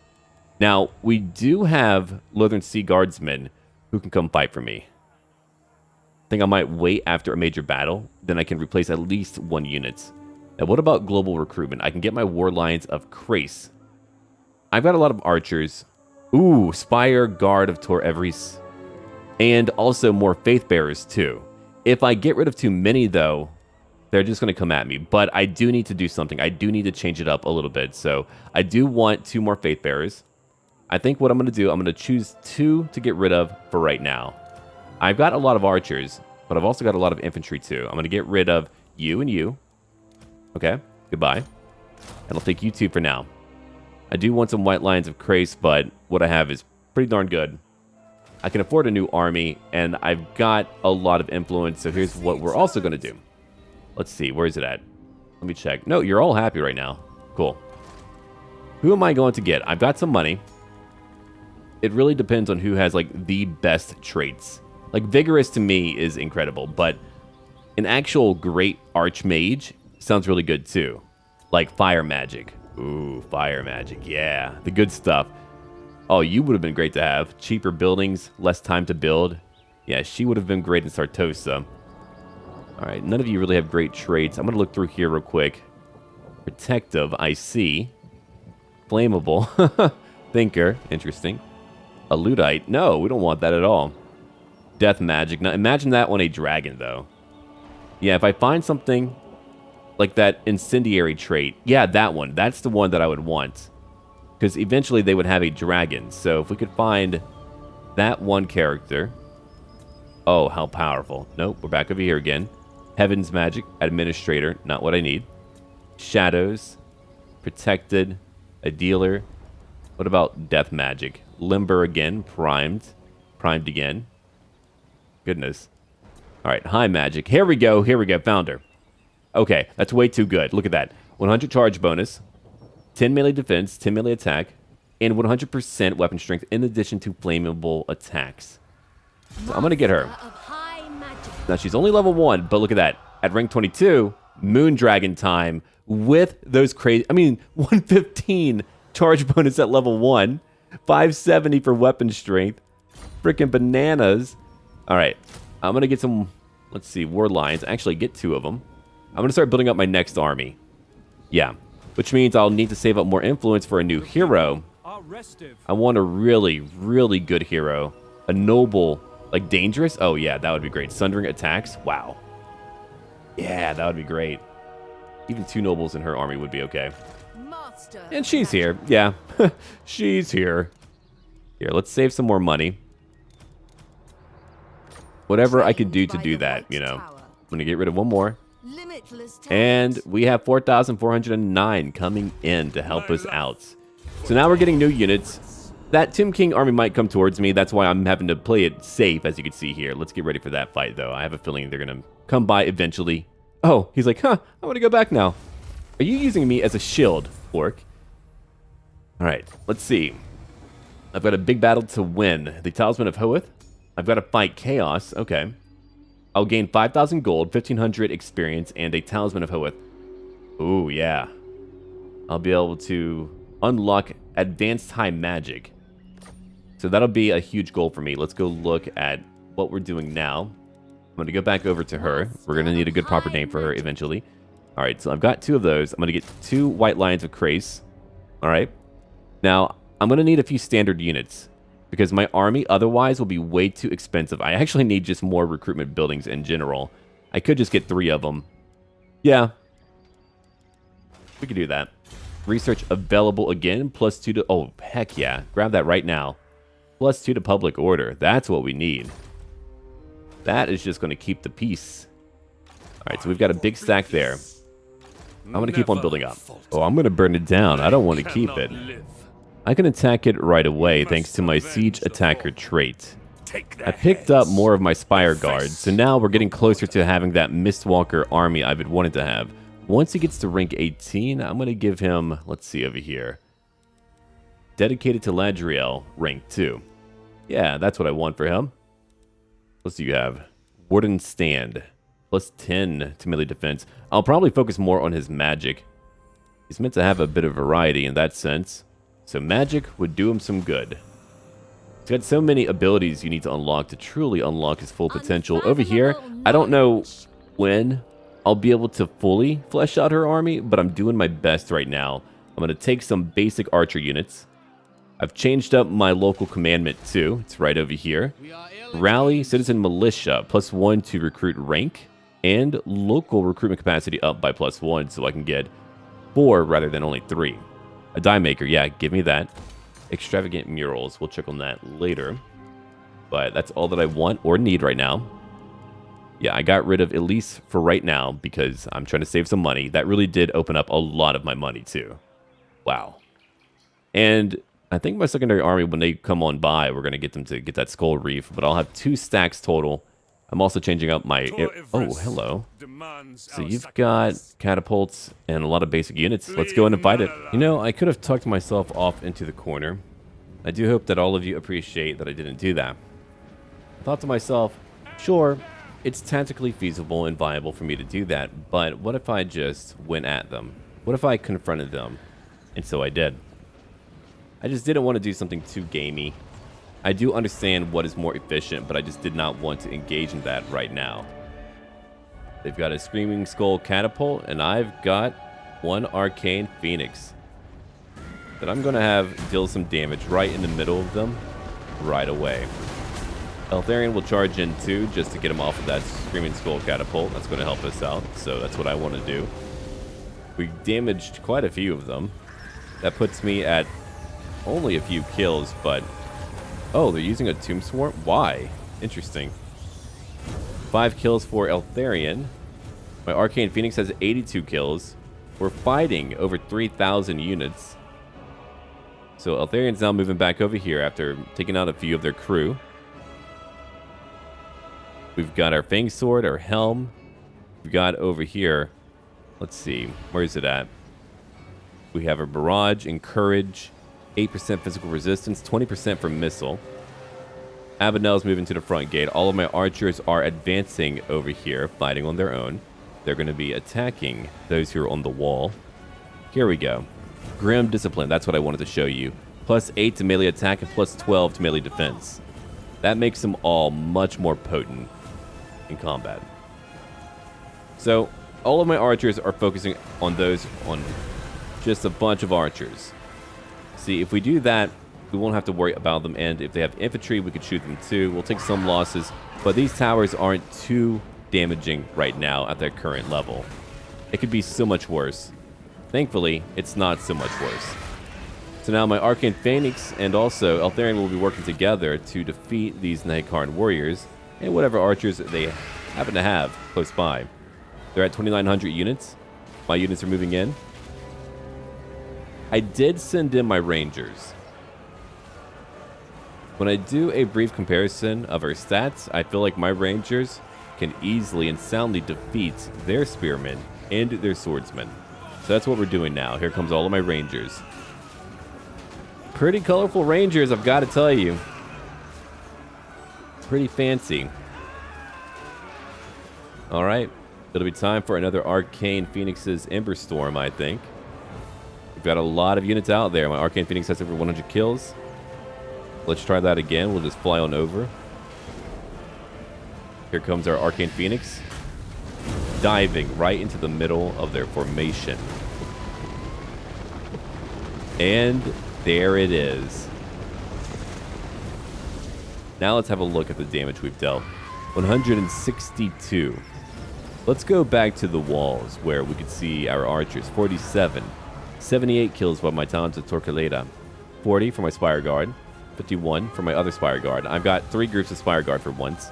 Now, we do have Northern Sea Guardsmen who can come fight for me. I think I might wait after a major battle. Then I can replace at least 1 unit. Now, what about global recruitment? I can get my War Lions of Krace. I've got a lot of archers. Ooh, Spire Guard of Tor Yvresse. And also more Faith Bearers, too. If I get rid of too many, though, they're just going to come at me. But I do need to do something. I do need to change it up a little bit. So I do want 2 more Faith Bearers. I think what I'm going to do, I'm going to choose 2 to get rid of for right now. I've got a lot of archers, but I've also got a lot of infantry too. I'm going to get rid of you and you. Okay, goodbye. And I'll take you 2 for now. I do want some White Lions of Crace, but what I have is pretty darn good. I can afford a new army, and I've got a lot of influence, so here's what we're also going to do. Let's see, where is it at? Let me check. No, you're all happy right now. Cool. Who am I going to get? I've got some money. It really depends on who has, like, the best traits. Like, Vigorous to me is incredible, but an actual great Archmage sounds really good, too. Like Fire Magic. Ooh, Fire Magic, yeah. The good stuff. Oh, you would have been great to have. Cheaper buildings, less time to build. Yeah, she would have been great in Sartosa. Alright, none of you really have great traits. I'm going to look through here real quick. Protective, I see. Flammable. Thinker, interesting. A Luddite. No, we don't want that at all. Death Magic. Now, imagine that on a dragon, though. Yeah, if I find something like that incendiary trait. Yeah, that one. That's the one that I would want. Because eventually they would have a dragon. So if we could find that one character. Oh, how powerful. Nope, we're back over here again. Heaven's Magic. Administrator. Not what I need. Shadows. Protected. A dealer. What about Death Magic? Limber again. Primed. Primed again. Goodness. Alright, High Magic. Here we go. Here we go. Found her. Okay, that's way too good. Look at that. 100 charge bonus. 10 melee defense. 10 melee attack. And 100% weapon strength in addition to flammable attacks. So I'm going to get her. Now, she's only level 1, but look at that. At rank 22, Moon Dragon time with those crazy... I mean, 115 charge bonus at level 1. 570 for weapon strength. Freaking bananas. All right. I'm going to get some... Let's see. War Lions. Actually, get 2 of them. I'm going to start building up my next army. Yeah. Which means I'll need to save up more influence for a new hero. I want a really, really good hero. A noble... Like, dangerous? Oh, yeah, that would be great. Sundering attacks? Wow. Yeah, that would be great. Even 2 nobles in her army would be okay. And she's here. Yeah, she's here. Here, let's save some more money. Whatever I could do to do that, you know. I'm going to get rid of 1 more. And we have 4,409 coming in to help us out. So now we're getting new units. That Tomb King army might come towards me. That's why I'm having to play it safe, as you can see here. Let's get ready for that fight, though. I have a feeling they're going to come by eventually. Oh, he's like, huh, I want to go back now. Are you using me as a shield, Orc? All right, let's see. I've got a big battle to win. The Talisman of Hoeth. I've got to fight Chaos. Okay. I'll gain 5,000 gold, 1,500 experience, and a Talisman of Hoeth. Ooh, yeah. I'll be able to unlock Advanced High Magic. So that'll be a huge goal for me. Let's go look at what we're doing now. I'm going to go back over to her. We're going to need a good proper name for her eventually. All right, so I've got 2 of those. I'm going to get 2 White Lions of Crace. All right. Now, I'm going to need a few standard units because my army otherwise will be way too expensive. I actually need just more recruitment buildings in general. I could just get 3 of them. Yeah. We could do that. Research available again. +2 to... Oh, heck yeah. Grab that right now. +2 to public order. That's what we need. That is just going to keep the peace. Alright, so we've got a big stack there. I'm going to keep on building up. Oh, I'm going to burn it down. I don't want to keep it. I can attack it right away thanks to my Siege Attacker trait. I picked up more of my Spire Guards, so now we're getting closer to having that Mistwalker army I've been wanting to have. Once he gets to rank 18, I'm going to give him, let's see over here. Dedicated to Ladriel, rank 2. Yeah, that's what I want for him. What do you have? Warden Stand, +10 to melee defense. I'll probably focus more on his magic. He's meant to have a bit of variety in that sense. So magic would do him some good. He's got so many abilities you need to unlock to truly unlock his full potential. Over here, I don't know when I'll be able to fully flesh out her army, but I'm doing my best right now. I'm going to take some basic archer units. I've changed up my local commandment too. It's right over here. Rally Citizen Militia, +1 to recruit rank, and local recruitment capacity up by +1 so I can get 4 rather than only 3. A die maker, yeah, give me that. Extravagant murals, we'll check on that later. But that's all that I want or need right now. Yeah, I got rid of Elise for right now because I'm trying to save some money. That really did open up a lot of my money too. Wow. And I think my secondary army, when they come on by, we're going to get them to get that skull reef. But I'll have 2 stacks total. I'm also changing up my... Oh, hello. So you've got catapults and a lot of basic units. Let's go in and fight it. You know, I could have tucked myself off into the corner. I do hope that all of you appreciate that I didn't do that. I thought to myself, sure, it's tactically feasible and viable for me to do that, but what if I just went at them? What if I confronted them? And so I did. I just didn't want to do something too gamey. I do understand what is more efficient, but I just did not want to engage in that right now. They've got a Screaming Skull Catapult, and I've got 1 Arcane Phoenix. That I'm going to have deal some damage right in the middle of them right away. Eltharion will charge in too, just to get him off of that Screaming Skull Catapult. That's going to help us out, so that's what I want to do. We damaged quite a few of them. That puts me at only a few kills, but... Oh, they're using a Tomb Swarm? Why? Interesting. 5 kills for Eltharion. My Arcane Phoenix has 82 kills. We're fighting over 3,000 units. So Eltharion's now moving back over here after taking out a few of their crew. We've got our Fang Sword, our Helm. We've got over here... Let's see. Where is it at? We have a Barrage, Encourage, 8% physical resistance, 20% for missile. Abaddon's moving to the front gate. All of my archers are advancing over here, fighting on their own. They're going to be attacking those who are on the wall. Here we go. Grim Discipline, that's what I wanted to show you. +8 to melee attack and +12 to melee defense. That makes them all much more potent in combat. So, all of my archers are focusing on just a bunch of archers. See, if we do that, we won't have to worry about them, and if they have infantry, we could shoot them too. We'll take some losses, but these towers aren't too damaging right now at their current level. It could be so much worse. Thankfully, it's not so much worse. So now my Arcane Phoenix and also Eltharion will be working together to defeat these Nehkarn warriors and whatever archers they happen to have close by. They're at 2,900 units. My units are moving in. I did send in my Rangers. When I do a brief comparison of our stats, I feel like my Rangers can easily and soundly defeat their Spearmen and their Swordsmen. So that's what we're doing now. Here comes all of my Rangers. Pretty colorful Rangers, I've got to tell you. Pretty fancy. Alright, it'll be time for another Arcane Phoenix's Ember Storm, I think. We've got a lot of units out there. My Arcane Phoenix has over 100 kills. Let's try that again. We'll just fly on over. Here comes our Arcane Phoenix. Diving right into the middle of their formation. And there it is. Now let's have a look at the damage we've dealt. 162. Let's go back to the walls where we could see our archers. 47. 78 kills by my talented Torquelada. 40 for my Spire Guard. 51 for my other Spire Guard. I've got 3 groups of Spire Guard for once.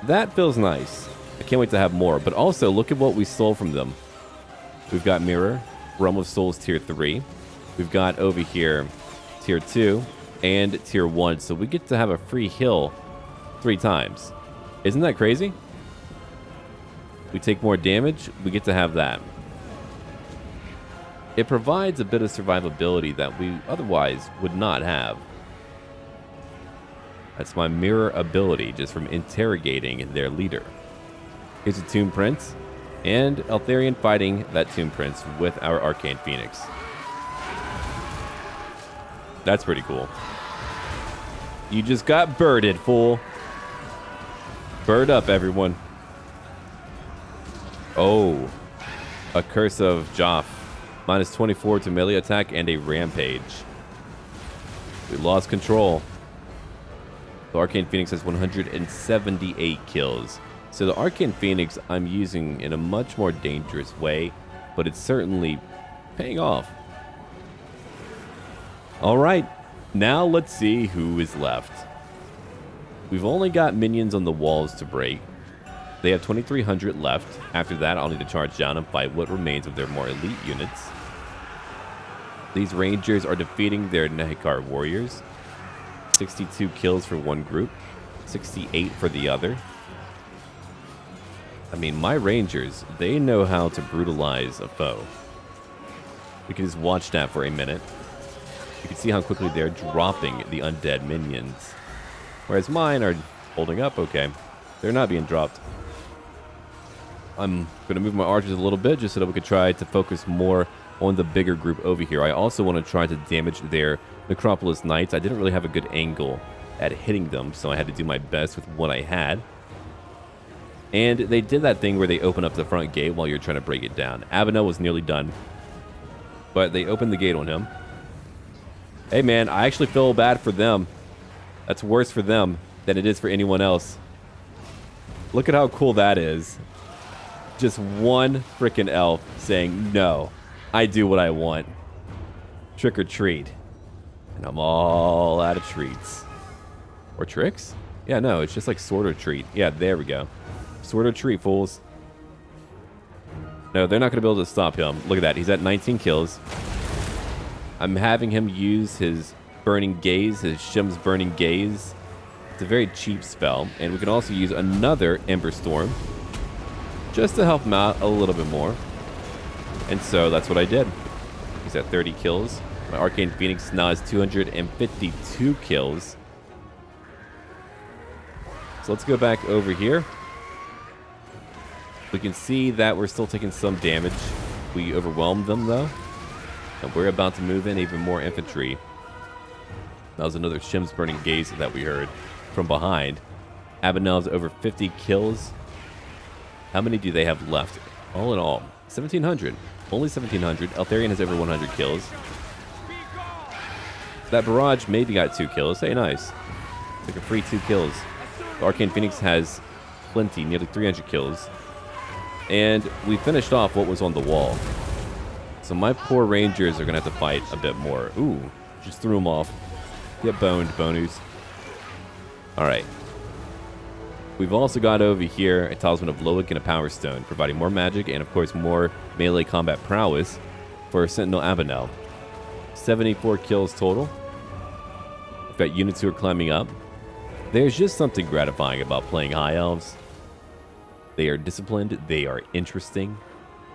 That feels nice. I can't wait to have more. But also, look at what we stole from them. We've got Mirror, Realm of Souls Tier 3. We've got over here Tier 2 and Tier 1. So we get to have a free heal 3 times. Isn't that crazy? We take more damage, we get to have that. It provides a bit of survivability that we otherwise would not have. That's my mirror ability just from interrogating their leader. Here's a Tomb Prince, and Eltharion fighting that Tomb Prince with our Arcane Phoenix. That's pretty cool. You just got birded, fool. Bird up, everyone. Oh, a Curse of Joff. Minus 24 to melee attack and a Rampage. We lost control. The Arcane Phoenix has 178 kills. So the Arcane Phoenix I'm using in a much more dangerous way, but it's certainly paying off. Alright, now let's see who is left. We've only got minions on the walls to break. They have 2,300 left. After that, I'll need to charge down and fight what remains of their more elite units. These Rangers are defeating their Nehekar warriors. 62 kills for one group, 68 for the other. I mean, my Rangers, they know how to brutalize a foe. We can just watch that for a minute. You can see how quickly they're dropping the undead minions. Whereas mine are holding up okay. They're not being dropped. I'm going to move my archers a little bit just so that we could try to focus more on the bigger group over here. I also want to try to damage their Necropolis Knights. I didn't really have a good angle at hitting them, so I had to do my best with what I had. And they did that thing where they open up the front gate while you're trying to break it down. Avenel was nearly done, but they opened the gate on him. Hey man, I actually feel bad for them. That's worse for them than it is for anyone else. Look at how cool that is. Just one freaking elf saying, no, I do what I want. Trick or treat. And I'm all out of treats. Or tricks? Yeah, no, it's just like sword or treat. Yeah, there we go. Sword or treat, fools. No, they're not going to be able to stop him. Look at that. He's at 19 kills. I'm having him use his Burning Gaze, his Shim's Burning Gaze. It's a very cheap spell. And we can also use another Ember Storm just to help him out a little bit more. And so that's what I did. He's at 30 kills. My Arcane Phoenix now has 252 kills. So let's go back over here. We can see that we're still taking some damage. We overwhelmed them though. And we're about to move in even more infantry. That was another Shim's Burning Gaze that we heard from behind. Abenel's over 50 kills. How many do they have left? All in all, 1,700. Only 1,700. Eltharion has over 100 kills. That barrage maybe got 2 kills. Hey, nice. It's like a free 2 kills. The Arcane Phoenix has plenty, nearly 300 kills. And we finished off what was on the wall. So my poor Rangers are going to have to fight a bit more. Ooh, just threw them off. Get boned, bonus. Alright. We've also got over here a Talisman of Loic and a Power Stone, providing more magic and, of course, more melee combat prowess for Sentinel Abenel. 74 kills total. We've got units who are climbing up. There's just something gratifying about playing High Elves. They are disciplined, they are interesting.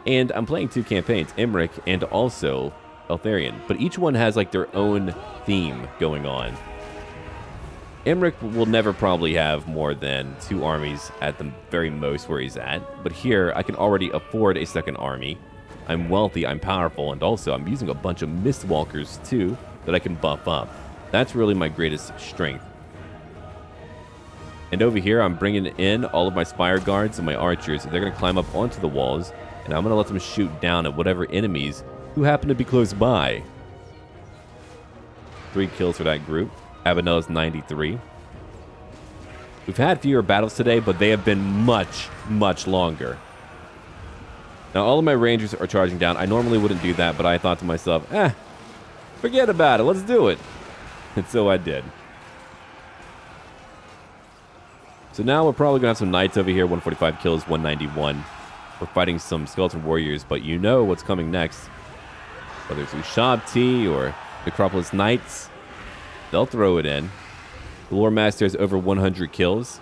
And I'm playing 2 campaigns, Emmerich and also Eltharion, but each one has like their own theme going on. Emmerich will never probably have more than 2 armies at the very most where he's at, but here I can already afford a second army. I'm wealthy, I'm powerful, and also I'm using a bunch of Mistwalkers too that I can buff up. That's really my greatest strength. And over here I'm bringing in all of my Spire Guards and my Archers. They're going to climb up onto the walls, and I'm going to let them shoot down at whatever enemies who happen to be close by. 3 kills for that group. Abenel is 93. We've had fewer battles today, but they have been much, much longer. Now, all of my Rangers are charging down. I normally wouldn't do that, but I thought to myself, forget about it. Let's do it. And so I did. So now we're probably going to have some Knights over here. 145 kills, 191. We're fighting some Skeleton Warriors, but you know what's coming next. Whether it's Ushabti or Necropolis Knights, they'll throw it in. The Lore Master has over 100 kills.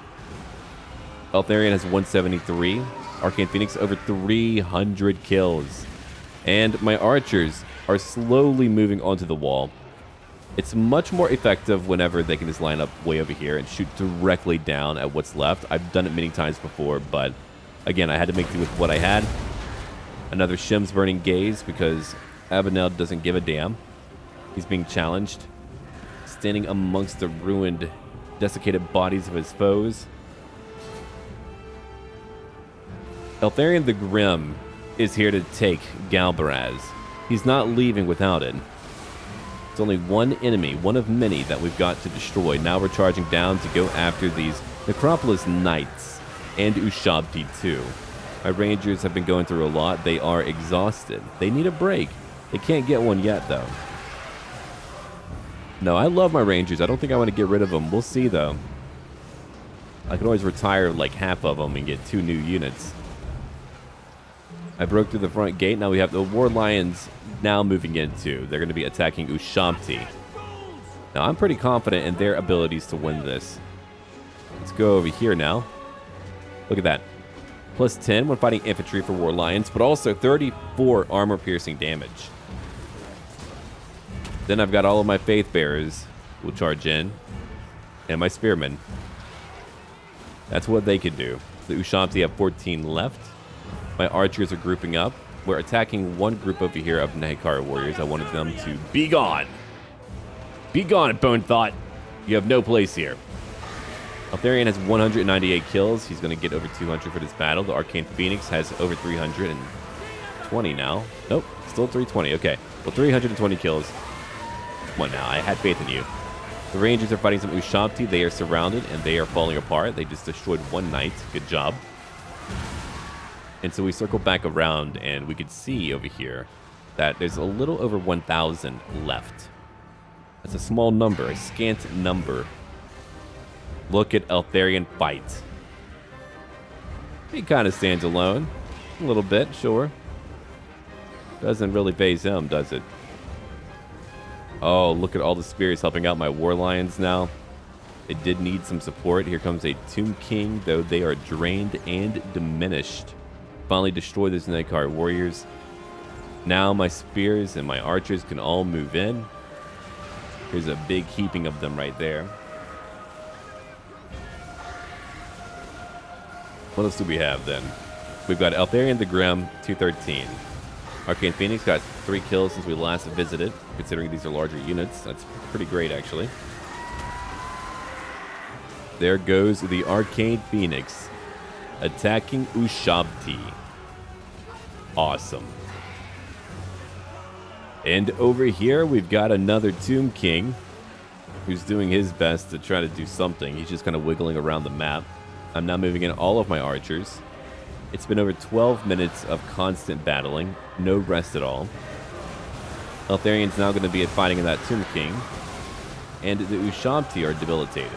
Eltharion has 173. Arcane Phoenix over 300 kills. And my Archers are slowly moving onto the wall. It's much more effective whenever they can just line up way over here and shoot directly down at what's left. I've done it many times before, but again, I had to make do with what I had. Another Shim's Burning Gaze because Abenel doesn't give a damn. He's being challenged. Standing amongst the ruined, desiccated bodies of his foes. Eltharion the Grim is here to take Galbaraz. He's not leaving without it. It's only one enemy, one of many that we've got to destroy. Now we're charging down to go after these Necropolis Knights. And Ushabti too. My Rangers have been going through a lot. They are exhausted. They need a break. They can't get one yet, though. No, I love my Rangers. I don't think I want to get rid of them. We'll see, though. I can always retire like half of them and get 2 new units. I broke through the front gate. Now we have the War Lions now moving in, too. They're going to be attacking Ushabti. Now, I'm pretty confident in their abilities to win this. Let's go over here now. Look at that. Plus 10 when fighting infantry for War Lions, but also 34 armor-piercing damage. Then I've got all of my Faith Bearers who will charge in, and my Spearmen. That's what they can do. The Ushabti have 14 left. My Archers are grouping up. We're attacking one group over here of Nehekara Warriors. I wanted them to be gone. Be gone, Bone Thought. You have no place here. Eltharion has 198 kills. He's going to get over 200 for this battle. The Arcane Phoenix has over 320 now. Nope, still 320. Okay, well, 320 kills. Come on now, I had faith in you. The Rangers are fighting some Ushabti. They are surrounded, and they are falling apart. They just destroyed one knight. Good job. And so we circle back around, and we can see over here that there's a little over 1,000 left. That's a small number, a scant number. Look at Eltharion fight. He kind of stands alone. A little bit, sure. Doesn't really phase him, does it? Oh, look at all the spears helping out my War Lions now. It did need some support. Here comes a Tomb King, though they are drained and diminished. Finally destroy those Nehekara Warriors. Now my spears and my archers can all move in. There's a big heaping of them right there. What else do we have then? We've got Eltharion the Grim, 213. Arcane Phoenix got 3 kills since we last visited. Considering these are larger units, that's pretty great actually. There goes the Arcane Phoenix attacking Ushabti. Awesome. And over here we've got another Tomb King who's doing his best to try to do something. He's just kind of wiggling around the map. I'm now moving in all of my archers. It's been over 12 minutes of constant battling. No rest at all. Eltharion's now going to be fighting in that Tomb King. And the Ushabti are debilitated.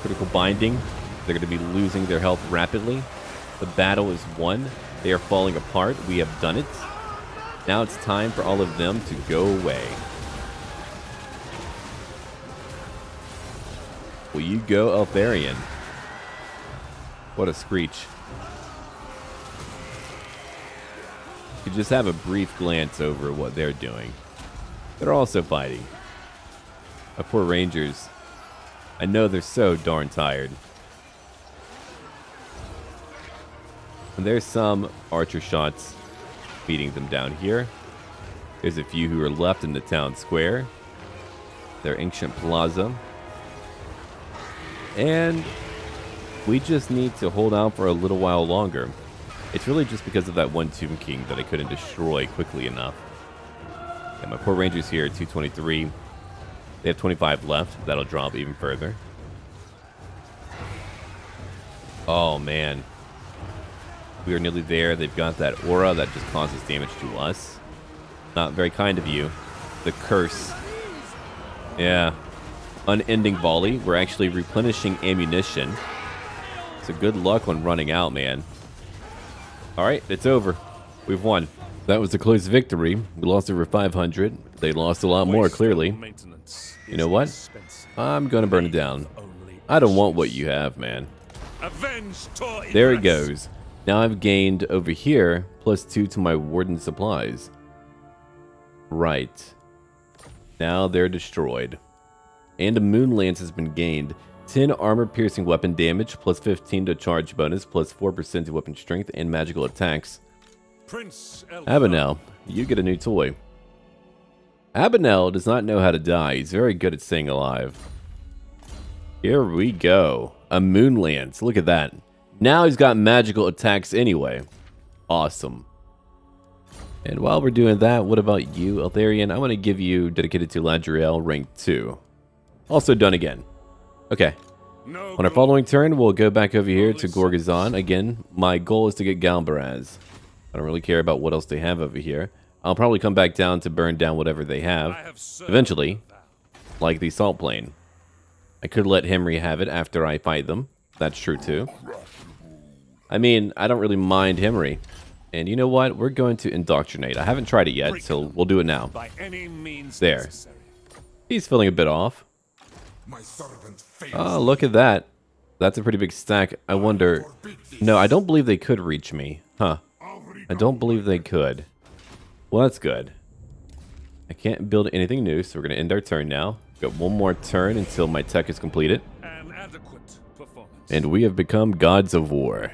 Critical binding. They're going to be losing their health rapidly. The battle is won. They are falling apart. We have done it. Now it's time for all of them to go away. Will you go, Eltharion? What a screech. You just have a brief glance over what they're doing. They're also fighting. My poor Rangers. I know they're so darn tired. And there's some archer shots beating them down here. There's a few who are left in the town square. Their ancient plaza. And we just need to hold out for a little while longer. It's really just because of that one Tomb King that I couldn't destroy quickly enough. Yeah, my poor Rangers here at 223. They have 25 left. That'll drop even further. Oh, man. We are nearly there. They've got that aura that just causes damage to us. Not very kind of you. The curse. Yeah. Unending volley. We're actually replenishing ammunition. So good luck when running out, man. Alright, it's over. We've won. That was a close victory. We lost over 500. They lost a lot more, clearly. You know what? I'm gonna burn it down. I don't want what you have, man. There it goes. Now I've gained over here +2 to my Warden supplies. Right. Now they're destroyed. And a Moon Lance has been gained. 10 armor-piercing weapon damage, +15 to charge bonus, +4% to weapon strength, and magical attacks. Abinell, you get a new toy. Abinell does not know how to die. He's very good at staying alive. Here we go. A Moon Lance. Look at that. Now he's got magical attacks anyway. Awesome. And while we're doing that, what about you, Eltharion? I want to give you dedicated to Ladriel rank 2. Also done again. Okay. On our following turn, we'll go back over here to Gorgazon. Again, my goal is to get Galbaraz. I don't really care about what else they have over here. I'll probably come back down to burn down whatever they have. Eventually, like the Salt Plane. I could let Henry have it after I fight them. That's true too. I mean, I don't really mind Henry. And you know what? We're going to indoctrinate. I haven't tried it yet, so we'll do it now. There. He's feeling a bit off. Oh, look at that. That's a pretty big stack. I wonder... No, I don't believe they could reach me. Huh. I don't believe they could. Well, that's good. I can't build anything new, so we're going to end our turn now. Got one more turn until my tech is completed. And we have become gods of war.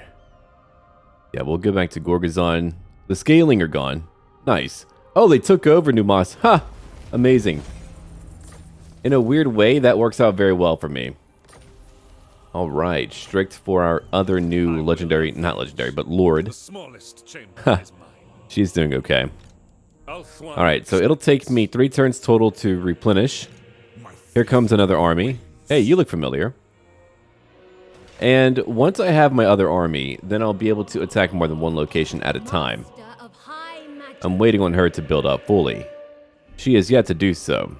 Yeah, we'll go back to Gorgazon. The scaling are gone. Nice. Oh, they took over Numas. Ha! Amazing. In a weird way, that works out very well for me. Alright, strict for our other new legendary, not legendary, but Lord. Ha! She's doing okay. Alright, so it'll take me 3 turns total to replenish. Here comes another army. Hey, you look familiar. And once I have my other army, then I'll be able to attack more than one location at a time. I'm waiting on her to build up fully. She has yet to do so.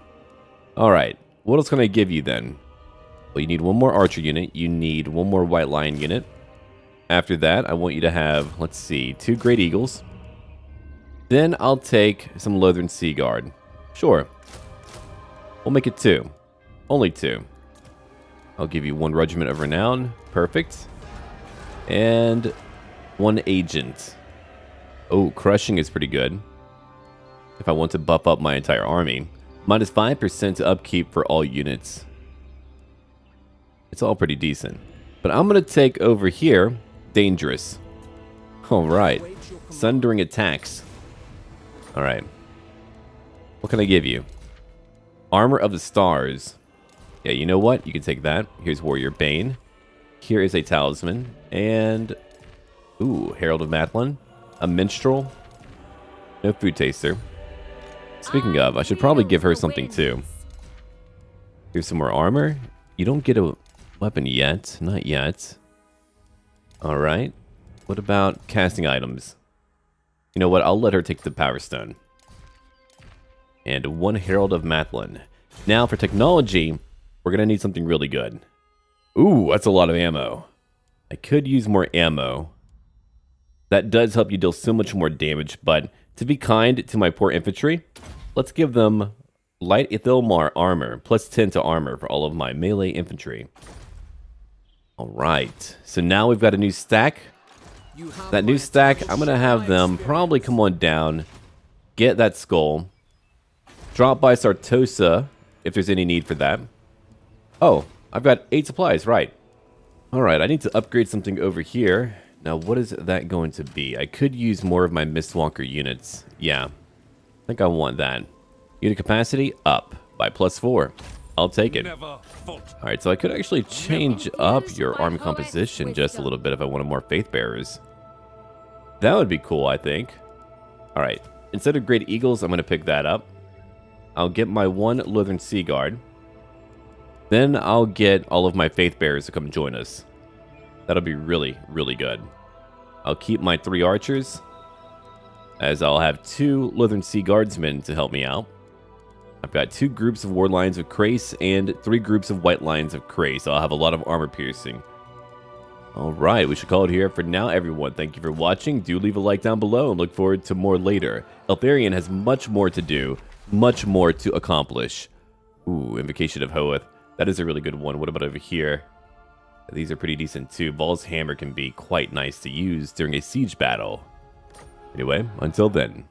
Alright, what else can I give you then? Well, you need one more archer unit. You need one more white lion unit. After that, I want you to have, let's see, 2 great eagles. Then I'll take some Lothern Sea Guard. Sure. We'll make it 2. Only 2. I'll give you 1 regiment of renown. Perfect. And 1 agent. Oh, crushing is pretty good. If I want to buff up my entire army. Minus 5% upkeep for all units. It's all pretty decent. But I'm going to take over here, dangerous. Alright. Sundering attacks. Alright. What can I give you? Armor of the Stars. Yeah, you know what? You can take that. Here's Warrior Bane. Here is a Talisman. And... ooh, Herald of Mathlon. A Minstrel. No Food Taster. Speaking of, I should probably give her something too. Here's some more armor. You don't get a weapon yet. Not yet. Alright. What about casting items? You know what? I'll let her take the Power Stone. And 1 Herald of Mathlon. Now for technology, we're going to need something really good. Ooh, that's a lot of ammo. I could use more ammo. That does help you deal so much more damage, but to be kind to my poor infantry, let's give them light Athel armor, plus 10 to armor for all of my melee infantry. Alright, so now we've got a new stack. That new stack, I'm going to have them probably come on down, get that skull, drop by Sartosa if there's any need for that. Oh, I've got 8 supplies, right. Alright, I need to upgrade something over here. Now, what is that going to be? I could use more of my Mistwalker units. Yeah, I think I want that. Unit capacity up by +4. I'll take it. Alright, so I could actually change up your army composition just a little bit if I wanted more Faith Bearers. That would be cool, I think. Alright, instead of Great Eagles, I'm going to pick that up. I'll get my 1 Lothern Sea Guard. Then I'll get all of my Faith Bearers to come join us. That'll be really, really good. I'll keep my 3 archers, as I'll have 2 Lothern Sea Guardsmen to help me out. I've got 2 groups of War Lions of Crace and 3 groups of White Lions of Crace. So I'll have a lot of armor piercing. Alright, we should call it here for now, everyone. Thank you for watching. Do leave a like down below and look forward to more later. Eltharion has much more to do, much more to accomplish. Ooh, Invocation of Hoeth. That is a really good one. What about over here? These are pretty decent too. Vol's Hammer can be quite nice to use during a siege battle. Anyway, until then.